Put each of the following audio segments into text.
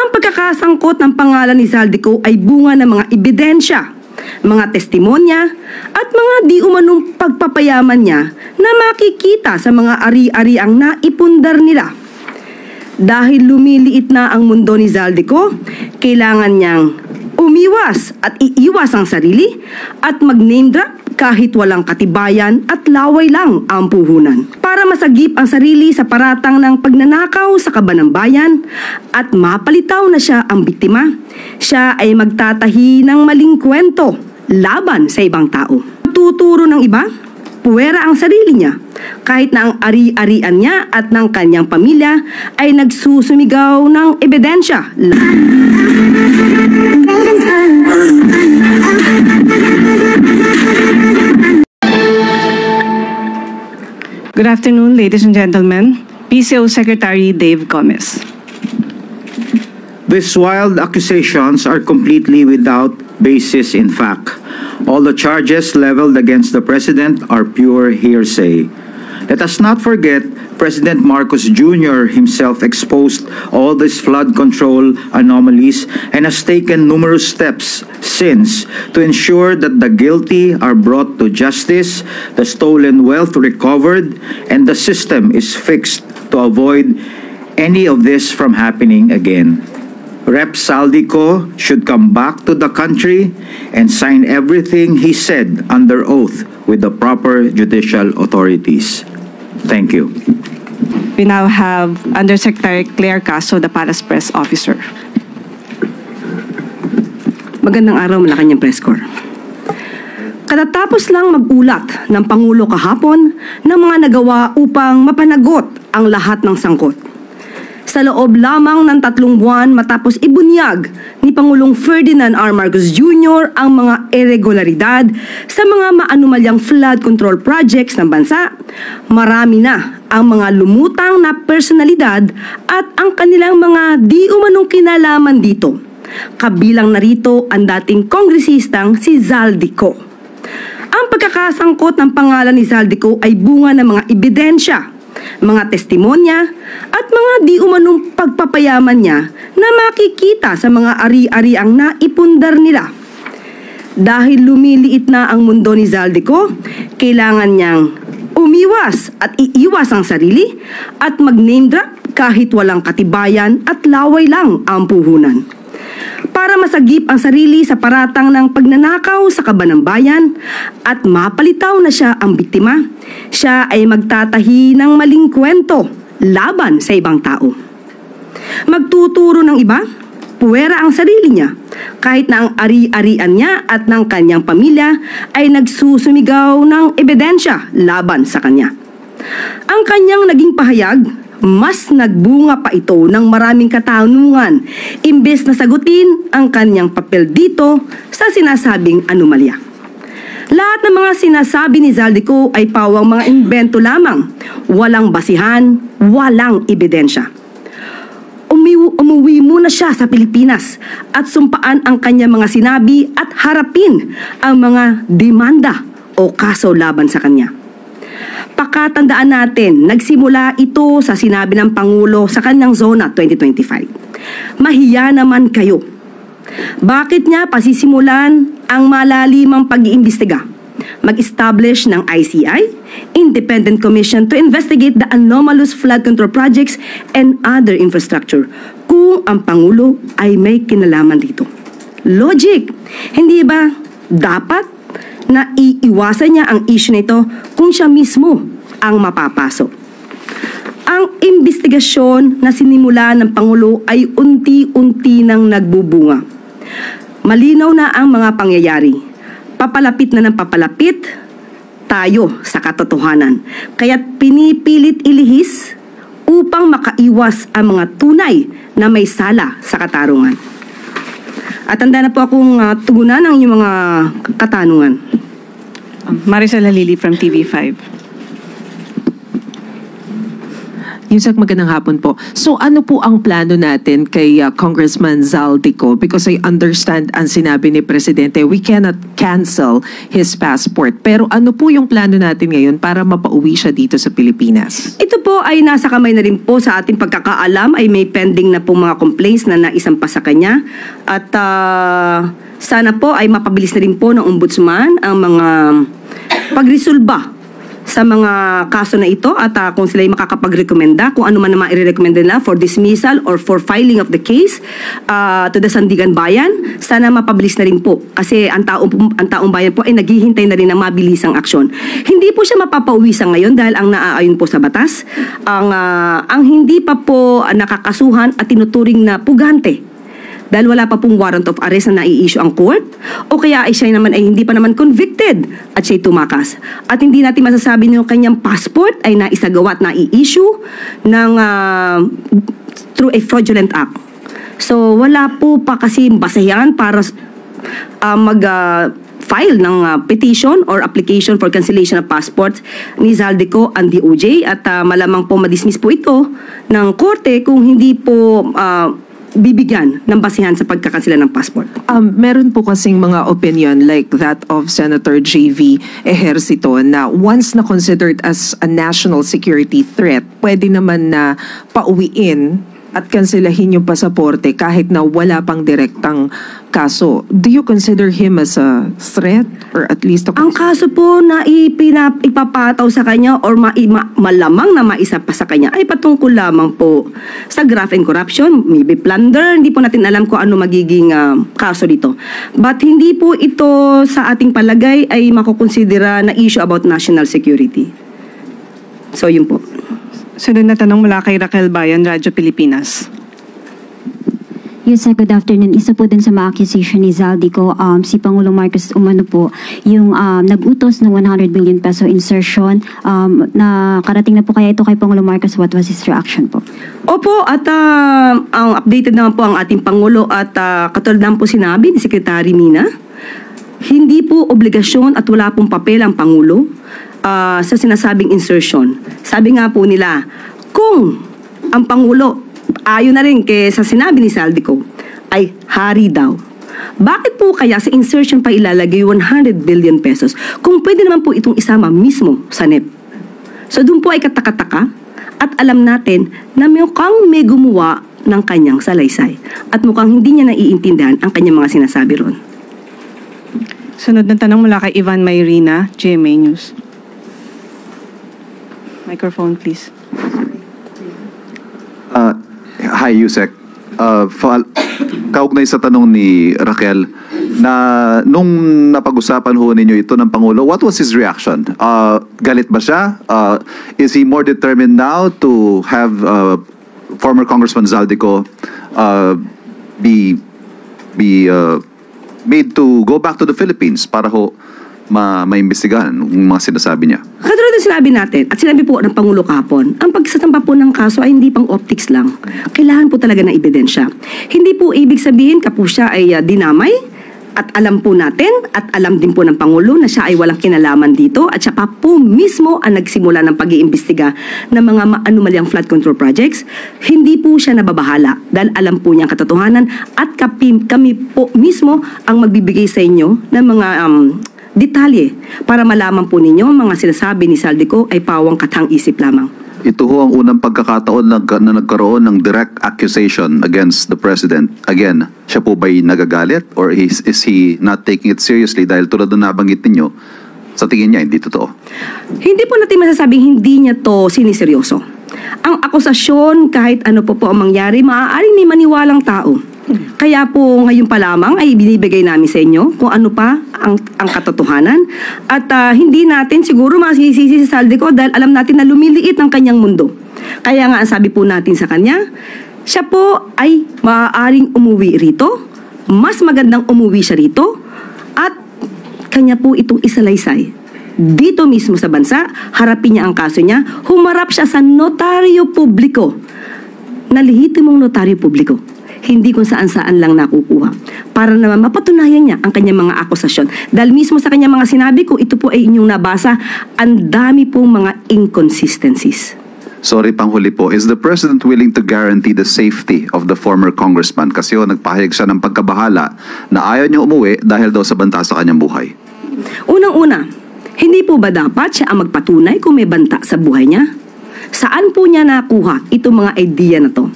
Ang pagkakasangkot ng pangalan ni Zaldico ay bunga ng mga ebidensya, mga testimonya at mga di umanong pagpapayaman niya na makikita sa mga ari-ariang naipundar nila. Dahil lumiliit na ang mundo ni Zaldico, kailangan niyang umiwas at iiwas ang sarili at mag-name drop kahit walang katibayan at laway lang ang puhunan. Para masagip ang sarili sa paratang ng pagnanakaw sa kaban ng bayan at mapalitaw na siya ang biktima, siya ay magtatahi ng maling kwento laban sa ibang tao. Tuturo ng iba, puwera ang sarili niya kahit na ang ari-arian niya at ng kanyang pamilya ay nagsusumigaw ng ebidensya. Good afternoon, ladies and gentlemen. PCO Secretary Dave Gomez. These wild accusations are completely without basis in fact. All the charges leveled against the President are pure hearsay. Let us not forget President Marcos Jr. himself exposed all these flood control anomalies and has taken numerous steps since to ensure that the guilty are brought to justice, the stolen wealth recovered, and the system is fixed to avoid any of this from happening again. Rep. Zaldico should come back to the country and sign everything he said under oath with the proper judicial authorities. Thank you. We now have Undersecretary Claire Caso, the Palace Press Officer. Magandang araw, Malacanang Press Corps. Katatapos lang mag-ulat ng Pangulo kahapon ng mga nagawa upang mapanagot ang lahat ng sangkot. Sa loob lamang ng 3 buwan matapos ibunyag ni Pangulong Ferdinand R. Marcos Jr. ang mga irregularidad sa mga maanumalyang flood control projects ng bansa, marami na ang mga lumutang na personalidad at ang kanilang mga di umanong kinalaman dito. Kabilang narito ang dating kongresistang si Zaldico. Ang pagkakasangkot ng pangalan ni Zaldico ay bunga ng mga ebidensya, mga testimonya at mga di umanong pagpapayaman niya na makikita sa mga ari-ariang naipundar nila. Dahil lumiliit na ang mundo ni Zaldico, kailangan niyang umiwas at iiwas ang sarili at mag-name drop kahit walang katibayan at laway lang ang puhunan. Para masagip ang sarili sa paratang ng pagnanakaw sa kaban ng bayan at mapalitaw na siya ang biktima, siya ay magtatahi ng maling kwento laban sa ibang tao. Magtuturo ng iba, puwera ang sarili niya kahit na ang ari-arian niya at ng kanyang pamilya ay nagsusumigaw ng ebidensya laban sa kanya. Ang kanyang naging pahayag, mas nagbunga pa ito ng maraming katanungan imbes na sagutin ang kanyang papel dito sa sinasabing anomalya. Lahat ng mga sinasabi ni Zaldico ay pawang mga imbento lamang, walang basihan, walang ebidensya. Umuwi muna siya sa Pilipinas at sumpaan ang kanyang mga sinabi at harapin ang mga demanda o kaso laban sa kanya. Pakatandaan natin, nagsimula ito sa sinabi ng Pangulo sa kanyang Zona 2025. Mahiya naman kayo. Bakit niya pasisimulan ang malalimang pag-iimbestiga? Mag-establish ng ICI, Independent Commission to investigate the anomalous flood control projects and other infrastructure kung ang Pangulo ay may kinalaman dito. Logic! Hindi ba dapat na iiwasan niya ang issue nito kung siya mismo ang mapapasok? Ang investigasyon na sinimula ng Pangulo ay unti-unti nang nagbubunga. Malinaw na ang mga pangyayari. Papalapit na ng papalapit tayo sa katotohanan. Kaya't pinipilit ilihis upang makaiwas ang mga tunay na may sala sa katarungan. At handa na po akong tugunan ang inyong mga katanungan. Maricel Halili from TV5. Yusek, magandang hapon po. So ano po ang plano natin kay Congressman Zaldico? Because I understand ang sinabi ni Presidente, we cannot cancel his passport. Pero ano po yung plano natin ngayon para mapauwi siya dito sa Pilipinas? Ito po ay nasa kamay na rin po sa ating pagkakaalam ay may pending na po mga complaints na naisampa sa kanya. At sana po ay mapabilis na rin po ng ombudsman ang mga pagresolba sa mga kaso na ito at kung sila ay makakapag-recommenda, kung ano man naman i-recommenda nila for dismissal or for filing of the case to the Sandigan Bayan, sana mapabilis na rin po. Kasi ang taong bayan po ay naghihintay na rin ng mabilisang aksyon. Hindi po siya mapapauwi sa ngayon dahil ang naaayon po sa batas, ang hindi pa po nakakasuhan at tinuturing na pugante dahil wala pa pong warrant of arrest na nai-issue ang court o kaya ay siya naman ay hindi pa naman convicted at siya'y tumakas. At hindi natin masasabi na yung kanyang passport ay naisagawa at nai-issue ng, through a fraudulent act. So wala po pa kasi basehan para mag-file ng petition or application for cancellation of passports ni Zaldico and DOJ at malamang po madismiss po ito ng korte kung hindi po bibigyan ng basihan sa pagkakansela ng passport. Meron po kasing mga opinion like that of Senator J.V. Ejercito na once na considered as a national security threat, pwede naman na pauwiin at kanselahin yung pasaporte kahit na wala pang direktang kaso. Do you consider him as a threat or at least Ang kaso po na ipapataw sa kanya or malamang na maisa pa sa kanya ay patungkol lamang po sa graft and corruption, maybe plunder, hindi po natin alam kung ano magiging kaso dito. But hindi po ito sa ating palagay ay makukonsidera na issue about national security. So yun po. Sunod na tanong mula kay Raquel Bayan, Radyo Pilipinas. Yes, sir, good afternoon. Isa po din sa mga accusation ni Zaldico, si Pangulong Marcos umano po, yung nag-utos ng 100 billion peso insertion, na karating na po kaya ito kay Pangulong Marcos, what was his reaction po? Opo, at ang updated naman po ang ating Pangulo at katulad naman po sinabi ni Secretary Mina, hindi po obligasyon at wala pong papel ang Pangulo sa sinasabing insertion. Sabi nga po nila, kung ang Pangulo, ayon na rin sa sinabi ni Zaldico, ay hari daw. Bakit po kaya sa insertion pa ilalagay 100 billion pesos kung pwede naman po itong isama mismo sa NEP? So doon po ay katakataka at alam natin na mukhang may gumawa ng kanyang salaysay at mukhang hindi niya naiintindihan ang kanyang mga sinasabi ron. Sunod na tanong mula kay Ivan Mayrina, GMA News. Microphone, please. Hi, Yusek. Kaugnay sa tanong ni Raquel, na nung napag-usapan ho ninyo ito ng Pangulo, what was his reaction? Galit ba siya? Is he more determined now to have former Congressman Zaldico be made to go back to the Philippines para ho maimbestigahan yung mga sinasabi niya? Katulad na sinabi natin, at sinabi po ng Pangulo kahapon, ang pagsasampa po ng kaso ay hindi pang optics lang. Kailangan po talaga ng ebidensya. Hindi po ibig sabihin po siya ay dinamay, at alam po natin, at alam din po ng Pangulo na siya ay walang kinalaman dito, at siya pa po mismo ang nagsimula ng pag-iimbestiga ng mga anomalyang flood control projects. Hindi po siya nababahala dahil alam po niya ang katotohanan at kami po mismo ang magbibigay sa inyo ng mga detalye para malaman po ninyo mga sinasabi ni Zaldico ay pawang katang-isip lamang. Ito ho ang unang pagkakataon na nagkaroon ng direct accusation against the President. Again, siya po ba'y nagagalit or is he not taking it seriously dahil tulad na nabanggit ninyo, sa tingin niya hindi totoo? Hindi po natin masasabing hindi niya to siniseryoso. Ang akusasyon kahit ano po ang mangyari, maaaring may maniwalang tao. Kaya po ngayon pa lamang ay binibigay namin sa inyo kung ano pa ang katotohanan at hindi natin siguro masisisi si Zaldico dahil alam natin na lumiliit ang kanyang mundo. Kaya nga ang sabi po natin sa kanya, siya po ay maaaring umuwi rito, mas magandang umuwi siya rito at kanya po itong isalaysay. Dito mismo sa bansa, harapin niya ang kaso niya, humarap siya sa notaryo publiko, na lehitimong notaryo publiko. Hindi kung saan-saan lang nakukuha. Para naman mapatunayan niya ang kanyang mga akusasyon. Dahil mismo sa kanyang mga sinabi ko, ito po ay inyong nabasa, ang dami pong mga inconsistencies. Sorry, panghuli po. Is the President willing to guarantee the safety of the former congressman? Kasi nagpahayag siya ng pagkabahala na ayaw niya umuwi dahil daw sa banta sa kanyang buhay. Unang-una, hindi po ba dapat siya ang magpatunay kung may banta sa buhay niya? Saan po niya nakuha itong mga idea na to?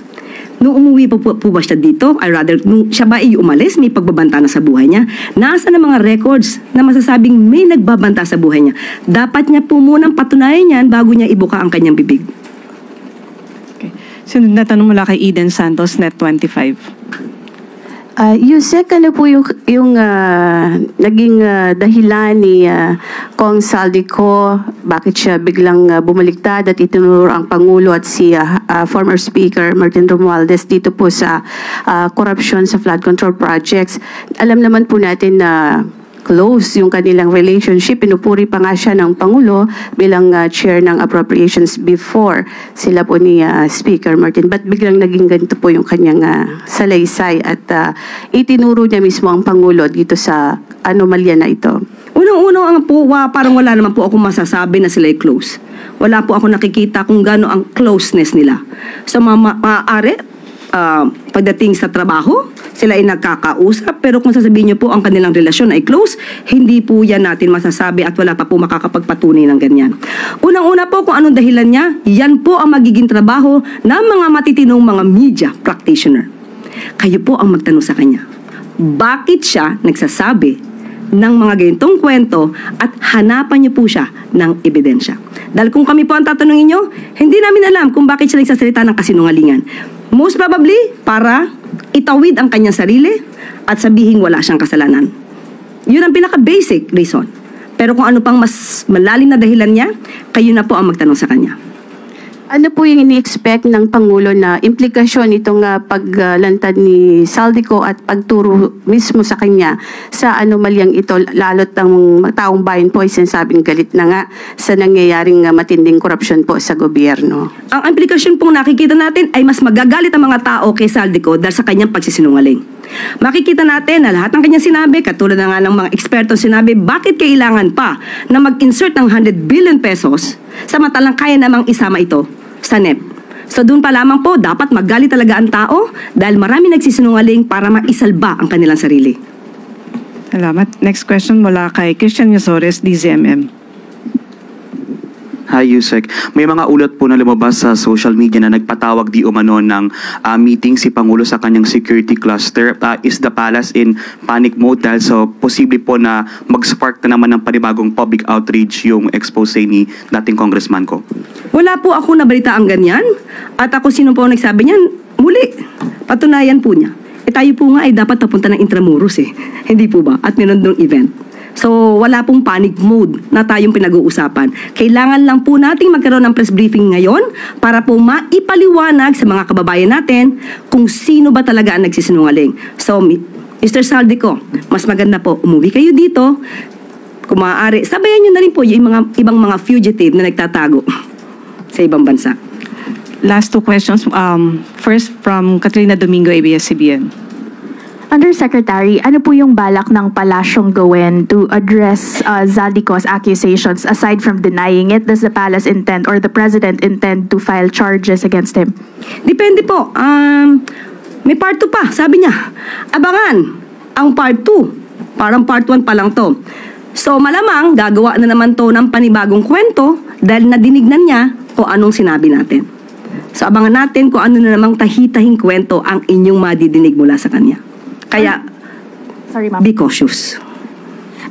Nung umuwi po ba siya dito, or rather, nung siya ba ay umalis, may pagbabanta na sa buhay niya? Nasa na mga records na masasabing may nagbabanta sa buhay niya? Dapat niya po munang patunayan yan bago niya ibuka ang kanyang bibig. Okay. Sunod na tanong mula kay Eden Santos, Net 25. Yusek, ano po yung naging dahilan ni Kong Saldico, bakit siya biglang bumaliktad at itinuro ang Pangulo at si former Speaker Martin Romualdez dito po sa corruption sa flood control projects? Alam naman po natin na close yung kanilang relationship. Pinupuri pa nga siya ng Pangulo bilang chair ng appropriations before sila po ni Speaker Martin. But biglang naging ganito po yung kanyang salaysay at itinuro niya mismo ang Pangulo dito sa anomalya na ito. Unang-unang po, parang wala naman po ako masasabi na sila ay close. Wala po ako nakikita kung gaano ang closeness nila. So maaari, pagdating sa trabaho, sila ay nagkakausap, pero kung sasabihin niyo po ang kanilang relasyon ay close, hindi po yan natin masasabi at wala pa po makakapagpatunay ng ganyan. Unang-una po kung anong dahilan niya, yan po ang magiging trabaho ng mga matitinong mga media practitioner. Kayo po ang magtanong sa kanya. Bakit siya nagsasabi ng mga ganitong kwento at hanapan niyo po siya ng ebidensya? Dahil kung kami po ang tatanungin niyo, hindi namin alam kung bakit siya nagsasalita ng kasinungalingan. Most probably, para itawid ang kanyang sarili at sabihin wala siyang kasalanan. Yun ang pinaka-basic reason. Pero kung ano pang mas malalim na dahilan niya, kayo na po ang magtanong sa kanya. Ano po yung ini-expect ng Pangulo na implikasyon itong paglantad ni Saldico at pagturo mismo sa kanya sa anomalyang ito, lalo't ang taong bayan po ay sinasabing galit na nga sa nangyayaring matinding korupsyon po sa gobyerno? Ang implikasyon pong nakikita natin ay mas magagalit ang mga tao kay Saldico dahil sa kanyang pagsisinungaling. Makikita natin na lahat ng kanyang sinabi, katulad na nga ng mga eksperto sinabi, bakit kailangan pa na mag-insert ng 100 billion pesos samantalang kaya namang isama ito sa NEP. So doon pa lamang po, dapat magalit talaga ang tao dahil marami nagsisinungaling para maisalba ang kanilang sarili. Salamat. Next question mula kay Christian Yasores, DZMM. Hi, Yusek. May mga ulat po na lumabas sa social media na nagpatawag di umano ng meeting si Pangulo sa kanyang security cluster. Is the palace in panic mode dahil so posible po na mag-spark na naman ng panibagong public outreach yung expose ni dating congressman ko? Wala po ako nabalita ang ganyan. At ako sino po ang nagsabi niyan? Muli, patunayan po niya. Tayo po nga ay dapat napunta ng Intramuros Hindi po ba? At meron doong event. So, wala pong panic mode na tayong pinag-uusapan. Kailangan lang po nating magkaroon ng press briefing ngayon para po maipaliwanag sa mga kababayan natin kung sino ba talaga ang nagsisinungaling. So, Mr. Saldico, mas maganda po, umuwi kayo dito. Kung maaari, sabayan nyo na rin po yung ibang mga fugitive na nagtatago sa ibang bansa. Last two questions. First from Katrina Domingo, ABS-CBN. Undersecretary, ano po yung balak ng palasyong gawin to address Zaldico's accusations? Aside from denying it, does the palace intend or the president intend to file charges against him? Depende po. May part 2 pa, sabi niya. Abangan ang part 2. Parang part 1 pa lang to. So malamang gagawa na naman to ng panibagong kwento dahil nadinignan niya kung anong sinabi natin. So abangan natin kung ano na namang tahitahing kwento ang inyong madidinig mula sa kanya. Kaya, Sorry, ma'am. be cautious.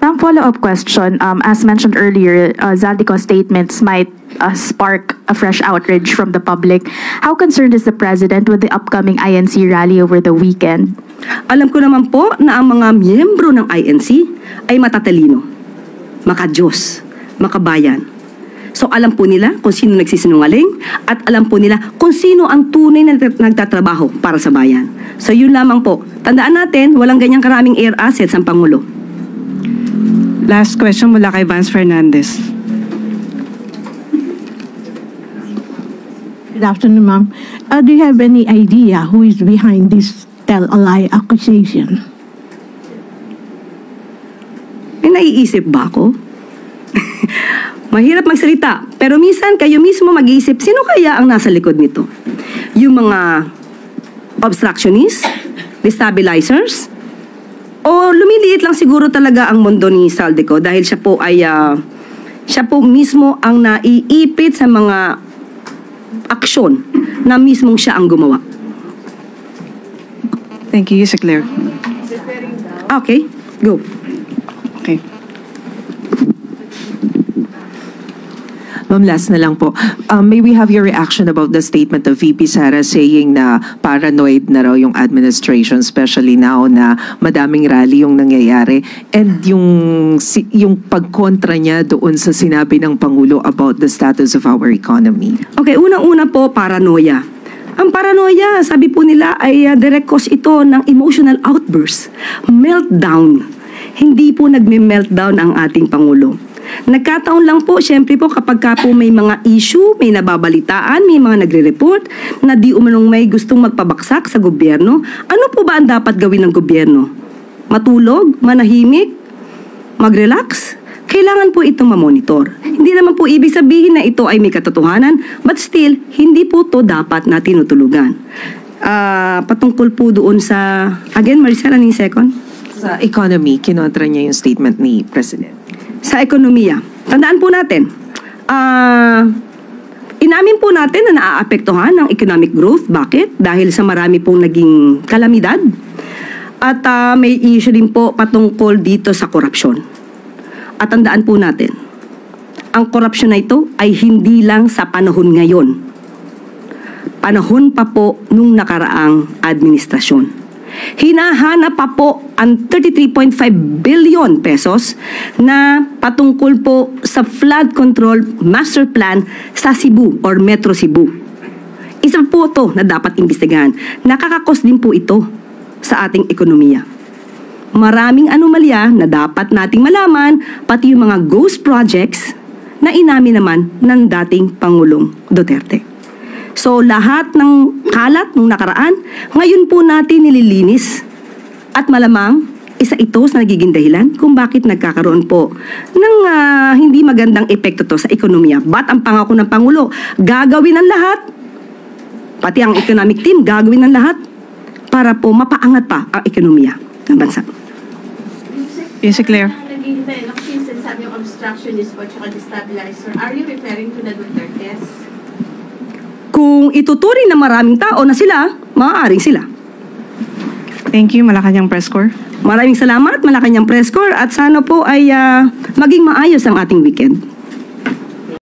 Ma'am, follow-up question. As mentioned earlier, Zaldico's statements might spark a fresh outrage from the public. How concerned is the president with the upcoming INC rally over the weekend? Alam ko naman po na ang mga miyembro ng INC ay matatalino, makadiyos, makabayan. So alam po nila kung sino nagsisinungaling at alam po nila kung sino ang tunay na nagtatrabaho para sa bayan. So yun lamang po. Tandaan natin, walang ganyang karaming air assets ang Pangulo. Last question mula kay Vance Fernandez. Good afternoon, ma'am. Do you have any idea who is behind this tell-a-lie accusation? May naiisip ba ako? Mahirap magsalita, pero minsan kayo mismo mag-iisip, sino kaya ang nasa likod nito? Yung mga obstructionists, destabilizers, o lumiliit lang siguro talaga ang mundo ni Saldico dahil siya po mismo ang naiipit sa mga aksyon na mismong siya ang gumawa. Thank you, Yusek Claire. Okay, go. Okay. Ma'am, last na lang po. May we have your reaction about the statement of VP Sara saying na paranoid na raw yung administration, especially now na madaming rally yung nangyayari, and yung pagkontra niya doon sa sinabi ng Pangulo about the status of our economy? Okay, unang-una po, paranoia. Ang paranoia, sabi po nila, ay direct cause ito ng emotional outburst, meltdown. Hindi po nagme-meltdown ang ating Pangulo. Nagkataon lang po, syempre po kapag ka po may mga issue, may nababalitaan, may mga nagre-report na di umanong may gustong magpabaksak sa gobyerno, ano po ba ang dapat gawin ng gobyerno? Matulog? Manahimik? Mag-relax? Kailangan po itong mamonitor. Hindi naman po ibig sabihin na ito ay may katotohanan, but still, hindi po to dapat na tinutulugan. Patungkol po doon sa, again, Maricel, ano yung second? Sa economy, kinontra niya yung statement ni President. Sa ekonomiya. Tandaan po natin, inamin po natin na naaapektuhan ng economic growth. Bakit? Dahil sa marami pong naging kalamidad. At may issue din po patungkol dito sa korupsyon. At tandaan po natin, ang korupsyon na ito ay hindi lang sa panahon ngayon. Panahon pa po nung nakaraang administrasyon. Hinahanap pa po ang 33.5 billion pesos na patungkol po sa flood control master plan sa Cebu or Metro Cebu. Isa po ito na dapat imbestigahan. Nakakakos din po ito sa ating ekonomiya. Maraming anomalya na dapat nating malaman, pati yung mga ghost projects na inamin naman ng dating Pangulong Duterte. So lahat ng kalat nung nakaraan, ngayon po natin nililinis. At malamang, isa ito sa nagiging dahilan kung bakit nagkakaroon po ng hindi magandang epekto to sa ekonomiya. But ang pangako ng Pangulo, gagawin ang lahat, pati ang economic team, gagawin ang lahat para po mapaangat pa ang ekonomiya ng bansa. Yusek Claire. Sabi yung obstructionist po at destabilizer, are you referring to the Dutertes? Kung ituturing na maraming tao na sila, maaaring sila. Thank you, Malacanang Press Corps. Maraming salamat, Malacanang Press Corps, at sana po ay maging maayos ang ating weekend.